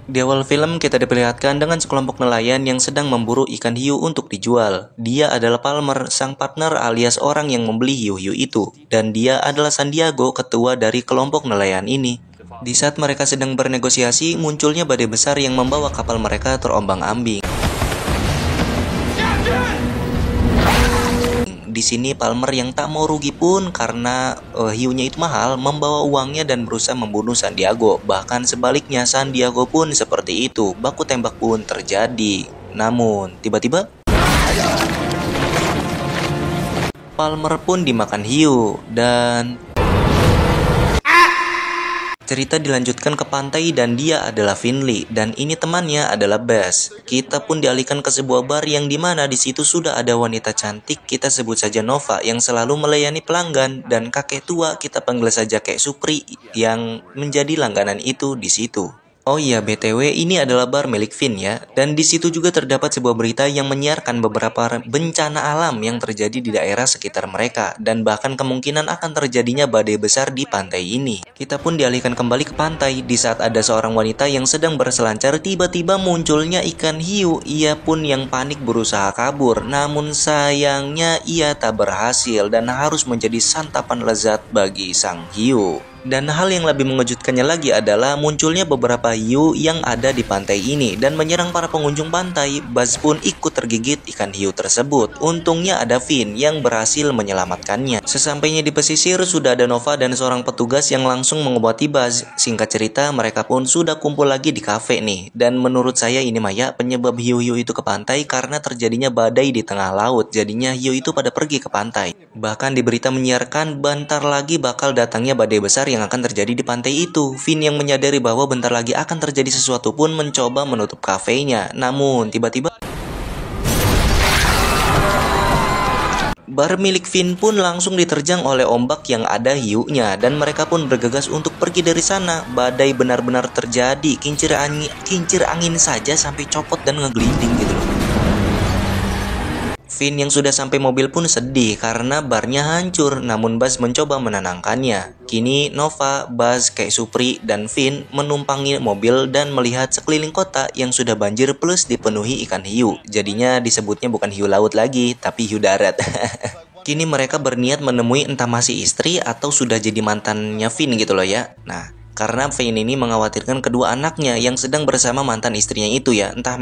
Di awal film kita diperlihatkan dengan sekelompok nelayan yang sedang memburu ikan hiu untuk dijual. Dia adalah Palmer, sang partner alias orang yang membeli hiu-hiu itu. Dan dia adalah Sandiago, ketua dari kelompok nelayan ini. Di saat mereka sedang bernegosiasi, munculnya badai besar yang membawa kapal mereka terombang-ambing. Di sini Palmer yang tak mau rugi pun karena hiunya itu mahal, membawa uangnya dan berusaha membunuh Sandiago. Bahkan sebaliknya Sandiago pun seperti itu. Baku tembak pun terjadi. Namun tiba-tiba Palmer pun dimakan hiu dan cerita dilanjutkan ke pantai dan dia adalah Finley dan ini temannya adalah Buzz. Kita pun dialihkan ke sebuah bar yang dimana di situ sudah ada wanita cantik, kita sebut saja Nova, yang selalu melayani pelanggan, dan kakek tua kita panggil saja Kek Supri yang menjadi langganan itu di situ. Oh iya, BTW ini adalah bar milik Finn ya. Dan di situ juga terdapat sebuah berita yang menyiarkan beberapa bencana alam yang terjadi di daerah sekitar mereka dan bahkan kemungkinan akan terjadinya badai besar di pantai ini. Kita pun dialihkan kembali ke pantai di saat ada seorang wanita yang sedang berselancar, tiba-tiba munculnya ikan hiu. Ia pun yang panik berusaha kabur, namun sayangnya ia tak berhasil dan harus menjadi santapan lezat bagi sang hiu. Dan hal yang lebih mengejutkannya lagi adalah munculnya beberapa hiu yang ada di pantai ini dan menyerang para pengunjung pantai. Buzz pun ikut tergigit ikan hiu tersebut. Untungnya ada Finn yang berhasil menyelamatkannya. Sesampainya di pesisir sudah ada Nova dan seorang petugas yang langsung mengobati Buzz. Singkat cerita mereka pun sudah kumpul lagi di kafe nih. Dan menurut saya ini Maya penyebab hiu-hiu itu ke pantai karena terjadinya badai di tengah laut. Jadinya hiu itu pada pergi ke pantai. Bahkan di berita menyiarkan bentar lagi bakal datangnya badai besar yang akan terjadi di pantai itu. Finn yang menyadari bahwa bentar lagi akan terjadi sesuatu pun mencoba menutup kafenya. Namun tiba-tiba bar milik Finn pun langsung diterjang oleh ombak yang ada hiunya dan mereka pun bergegas untuk pergi dari sana. Badai benar-benar terjadi, kincir angin saja sampai copot dan ngegelinding gitu loh. Finn yang sudah sampai mobil pun sedih karena barnya hancur, namun Buzz mencoba menenangkannya. Kini Nova, Buzz, Kek Supri, dan Finn menumpangi mobil dan melihat sekeliling kota yang sudah banjir plus dipenuhi ikan hiu. Jadinya disebutnya bukan hiu laut lagi, tapi hiu darat. Kini mereka berniat menemui entah masih istri atau sudah jadi mantannya Finn gitu loh ya. Nah, karena Finn ini mengkhawatirkan kedua anaknya yang sedang bersama mantan istrinya itu ya. Entah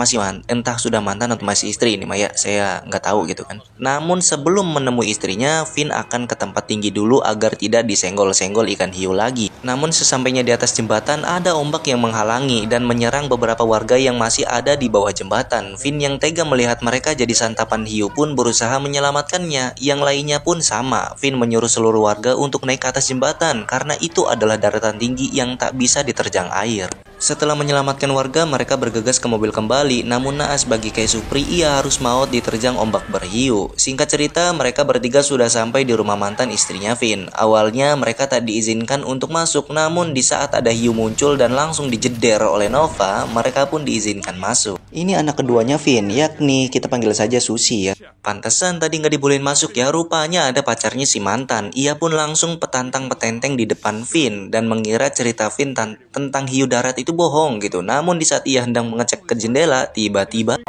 sudah mantan atau masih istri ini Maya, saya nggak tahu gitu kan. Namun sebelum menemui istrinya, Finn akan ke tempat tinggi dulu agar tidak disenggol-senggol ikan hiu lagi. Namun sesampainya di atas jembatan ada ombak yang menghalangi dan menyerang beberapa warga yang masih ada di bawah jembatan. Finn yang tega melihat mereka jadi santapan hiu pun berusaha menyelamatkannya. Yang lainnya pun sama. Finn menyuruh seluruh warga untuk naik ke atas jembatan karena itu adalah daratan tinggi yang tak bisa diterjang air. Setelah menyelamatkan warga, mereka bergegas ke mobil kembali. Namun naas bagi Kek Supri, ia harus maut diterjang ombak berhiu. Singkat cerita, mereka bertiga sudah sampai di rumah mantan istrinya Finn. Awalnya mereka tak diizinkan untuk masuk, namun di saat ada hiu muncul dan langsung dijeder oleh Nova, mereka pun diizinkan masuk. Ini anak keduanya Finn, yakni kita panggil saja Susi ya. Pantesan tadi nggak dibolehin masuk ya, rupanya ada pacarnya si mantan. Ia pun langsung petantang-petenteng di depan Finn dan mengira cerita Finn tentang hiu darat itu bohong gitu. Namun di saat ia hendak mengecek ke jendela, tiba-tiba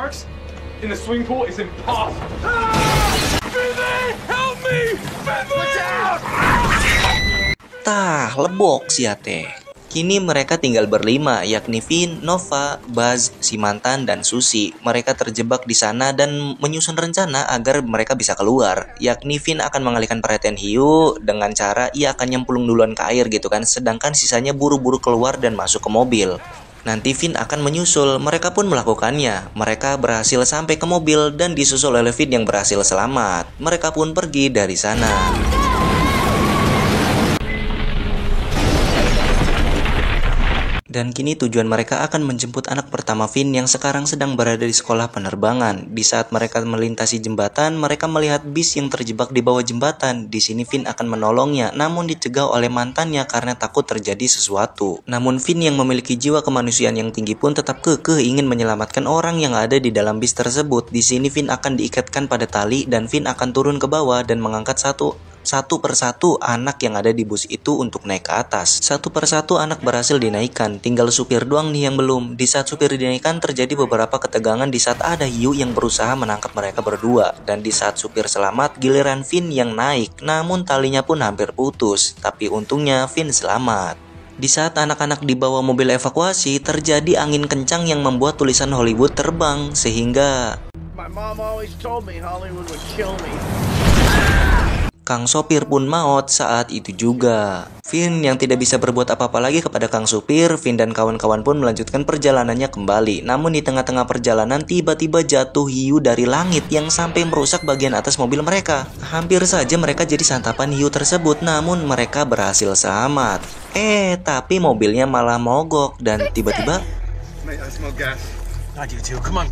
lebok si Ate. Kini mereka tinggal berlima, yakni Finn, Nova, Buzz, si mantan, dan Susi. Mereka terjebak di sana dan menyusun rencana agar mereka bisa keluar. Yakni Finn akan mengalihkan perhatian hiu dengan cara ia akan nyemplung duluan ke air gitu kan. Sedangkan sisanya buru-buru keluar dan masuk ke mobil. Nanti Finn akan menyusul, mereka pun melakukannya. Mereka berhasil sampai ke mobil dan disusul oleh Finn yang berhasil selamat. Mereka pun pergi dari sana. Dan kini tujuan mereka akan menjemput anak pertama Finn yang sekarang sedang berada di sekolah penerbangan. Di saat mereka melintasi jembatan, mereka melihat bis yang terjebak di bawah jembatan. Di sini Finn akan menolongnya, namun dicegah oleh mantannya karena takut terjadi sesuatu. Namun Finn yang memiliki jiwa kemanusiaan yang tinggi pun tetap kekeh ingin menyelamatkan orang yang ada di dalam bis tersebut. Di sini Finn akan diikatkan pada tali dan Finn akan turun ke bawah dan mengangkat satu satu persatu anak yang ada di bus itu untuk naik ke atas. Satu persatu anak berhasil dinaikkan, tinggal supir doang nih yang belum. Di saat supir dinaikkan terjadi beberapa ketegangan di saat ada hiu yang berusaha menangkap mereka berdua. Dan di saat supir selamat, giliran Finn yang naik, namun talinya pun hampir putus. Tapi untungnya Finn selamat. Di saat anak-anak dibawa mobil evakuasi, terjadi angin kencang yang membuat tulisan Hollywood terbang, sehingga My mom always told me Hollywood would kill me. Kang sopir pun maut saat itu juga. Finn yang tidak bisa berbuat apa-apa lagi kepada Kang supir, Finn dan kawan-kawan pun melanjutkan perjalanannya kembali. Namun di tengah-tengah perjalanan tiba-tiba jatuh hiu dari langit yang sampai merusak bagian atas mobil mereka. Hampir saja mereka jadi santapan hiu tersebut, namun mereka berhasil selamat. Tapi mobilnya malah mogok dan tiba-tiba Mate, I smell gas. I do too. Come on.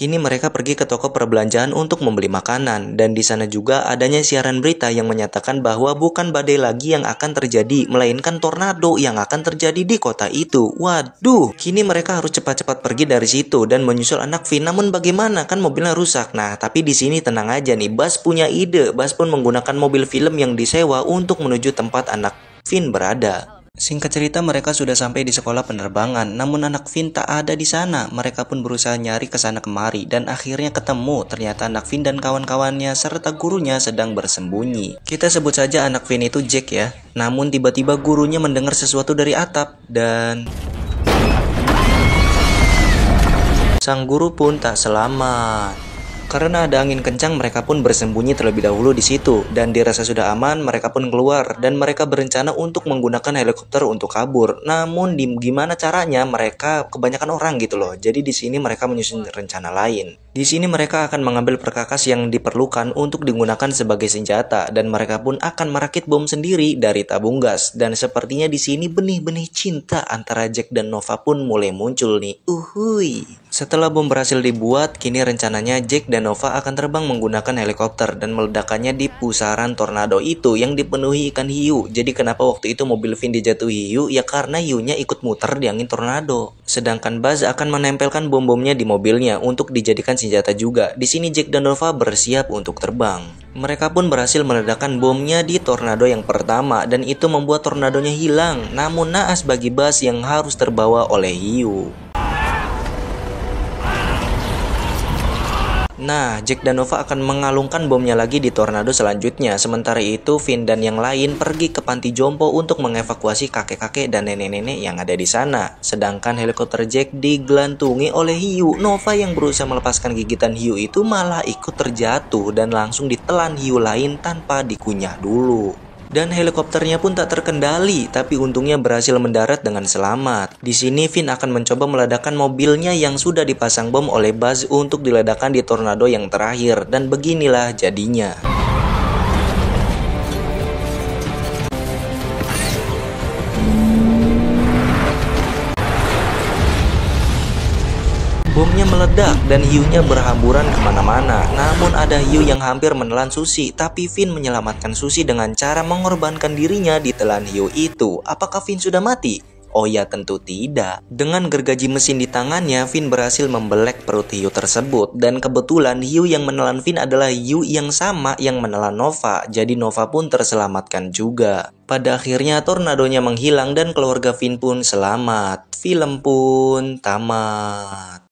kini mereka pergi ke toko perbelanjaan untuk membeli makanan, dan di sana juga adanya siaran berita yang menyatakan bahwa bukan badai lagi yang akan terjadi, melainkan tornado yang akan terjadi di kota itu. Waduh, kini mereka harus cepat-cepat pergi dari situ dan menyusul anak Finn. Namun bagaimana, kan mobilnya rusak. Nah, tapi di sini tenang aja nih, Buzz punya ide. Buzz pun menggunakan mobil film yang disewa untuk menuju tempat anak Finn berada. Singkat cerita, mereka sudah sampai di sekolah penerbangan, namun anak Finn tak ada di sana. Mereka pun berusaha nyari ke sana kemari dan akhirnya ketemu. Ternyata anak Finn dan kawan-kawannya serta gurunya sedang bersembunyi. Kita sebut saja anak Finn itu Jack ya. Namun tiba-tiba gurunya mendengar sesuatu dari atap dan sang guru pun tak selamat. Karena ada angin kencang, mereka pun bersembunyi terlebih dahulu di situ. Dan dirasa sudah aman, mereka pun keluar. Dan mereka berencana untuk menggunakan helikopter untuk kabur. Namun gimana caranya, mereka kebanyakan orang gitu loh. Jadi di sini mereka menyusun rencana lain. Di sini mereka akan mengambil perkakas yang diperlukan untuk digunakan sebagai senjata. Dan mereka pun akan merakit bom sendiri dari tabung gas. Dan sepertinya di sini benih-benih cinta antara Jack dan Nova pun mulai muncul nih. Uhuy. Setelah bom berhasil dibuat, kini rencananya Jack dan Nova akan terbang menggunakan helikopter dan meledakannya di pusaran tornado itu yang dipenuhi ikan hiu. Jadi kenapa waktu itu mobil Finn dijatuhi hiu? Ya karena hiunya ikut muter di angin tornado. Sedangkan Buzz akan menempelkan bom-bomnya di mobilnya untuk dijadikan senjata juga. Di sini Jack dan Nova bersiap untuk terbang. Mereka pun berhasil meledakkan bomnya di tornado yang pertama dan itu membuat tornadonya hilang. Namun naas bagi Buzz yang harus terbawa oleh hiu. Nah, Jack dan Nova akan mengalungkan bomnya lagi di tornado selanjutnya. Sementara itu, Finn dan yang lain pergi ke panti jompo untuk mengevakuasi kakek-kakek dan nenek-nenek yang ada di sana. Sedangkan helikopter Jack digelantungi oleh hiu. Nova yang berusaha melepaskan gigitan hiu itu malah ikut terjatuh dan langsung ditelan hiu lain tanpa dikunyah dulu. Dan helikopternya pun tak terkendali, tapi untungnya berhasil mendarat dengan selamat. Di sini Finn akan mencoba meledakkan mobilnya yang sudah dipasang bom oleh Buzz untuk diledakkan di tornado yang terakhir. Dan beginilah jadinya. Bomnya meledak dan hiunya berhamburan kemana-mana. Namun ada hiu yang hampir menelan Sushi, tapi Finn menyelamatkan Sushi dengan cara mengorbankan dirinya ditelan hiu itu. Apakah Finn sudah mati? Oh ya, tentu tidak. Dengan gergaji mesin di tangannya, Finn berhasil membelek perut hiu tersebut. Dan kebetulan hiu yang menelan Finn adalah hiu yang sama yang menelan Nova. Jadi Nova pun terselamatkan juga. Pada akhirnya tornadonya menghilang dan keluarga Finn pun selamat. Film pun tamat.